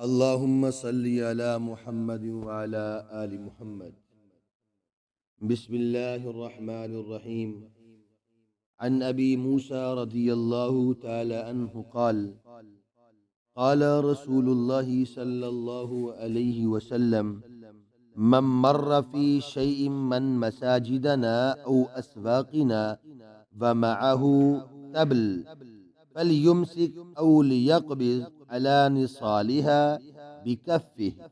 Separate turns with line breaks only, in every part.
اللهم صل على محمد وعلى آل محمد. بسم الله الرحمن الرحيم. عن أبي موسى رضي الله تعالى عنه قال قال رسول الله صلى الله عليه وسلم: من مر في شيء من مساجدنا أو أسواقنا ومعه تبل فليمسك أو ليقبض على نصالها بكفه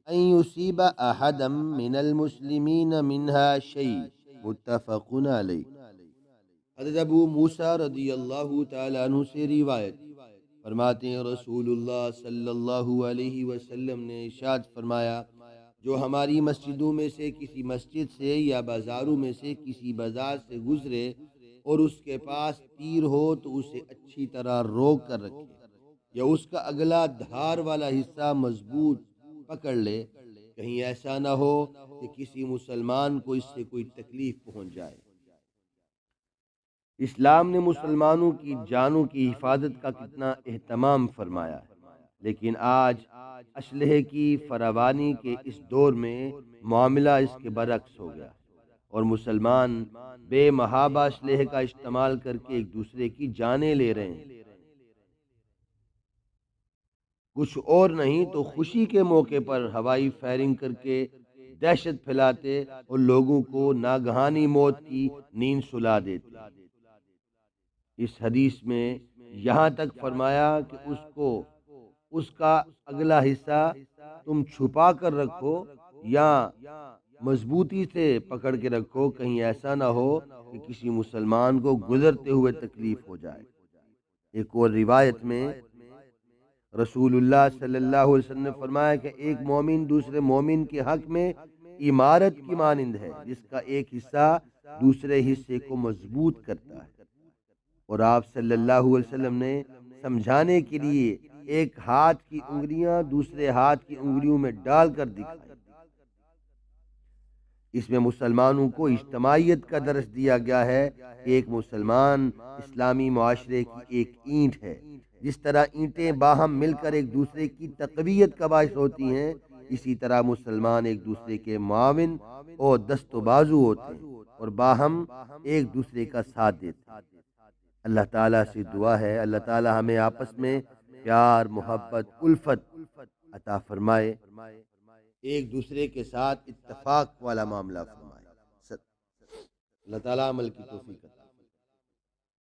أن يصيب أحدا من المسلمين منها شيء. متفق علیہ. حضرت ابو موسیٰ رضی اللہ تعالیٰ عنہ سے روایت فرماتے ہیں رسول اللہ صلی اللہ علیہ وسلم نے ارشاد فرمایا: جو ہماری مسجدوں میں سے کسی مسجد سے یا بازاروں میں سے کسی بازار سے گزرے اور اس کے پاس تیر ہو تو اسے اچھی طرح روک کر رکھے یا اس کا اگلا دھار والا حصہ مضبوط پکڑ لے، کہیں ایسا نہ ہو کہ کسی مسلمان کو اس سے کوئی تکلیف پہنچ جائے۔ اسلام نے مسلمانوں کی جانوں کی حفاظت کا کتنا اہتمام فرمایا ہے، لیکن آج اسلحے کی فراوانی کے اس دور میں معاملہ اس کے برعکس ہو گیا اور مسلمان بے محابہ اسلحے کا استعمال کر کے ایک دوسرے کی جانیں لے رہے ہیں۔ کچھ اور نہیں تو خوشی کے موقع پر ہوائی فائرنگ کر کے دہشت پھیلاتے اور لوگوں کو ناگہانی موت کی نیند سلا دیتے۔ اس حدیث میں یہاں تک فرمایا کہ اس کا اگلا حصہ تم چھپا کر رکھو یا مضبوطی سے پکڑ کے رکھو، کہیں ایسا نہ ہو کہ کسی مسلمان کو گزرتے ہوئے تکلیف ہو جائے۔ ایک اور روایت میں رسول اللہ صلی اللہ علیہ وسلم نے فرمایا کہ ایک مومن دوسرے مومن کے حق میں عمارت کی مانند ہے، جس کا ایک حصہ دوسرے حصے کو مضبوط کرتا ہے۔ اور آپ صلی اللہ علیہ وسلم نے سمجھانے کے لیے ایک ہاتھ کی انگلیاں دوسرے ہاتھ کی انگلیوں میں ڈال کر دکھائی۔ اس میں مسلمانوں کو اجتماعیت کا درس دیا گیا ہے کہ ایک مسلمان اسلامی معاشرے کی ایک اینٹ ہے۔ جس طرح اینٹیں باہم مل کر ایک دوسرے کی تقویت کا باعث ہوتی ہیں، اسی طرح مسلمان ایک دوسرے کے معاون اور دست و بازو ہوتے ہیں اور باہم ایک دوسرے کا ساتھ دیتے ہیں۔ اللہ تعالیٰ سے دعا ہے اللہ تعالیٰ ہمیں آپس میں پیار، محبت، الفت عطا فرمائے، ایک دوسرے کے ساتھ اتفاق والا معاملہ فرمائے۔ اللہ تعالیٰ عمل کی توفیق عطا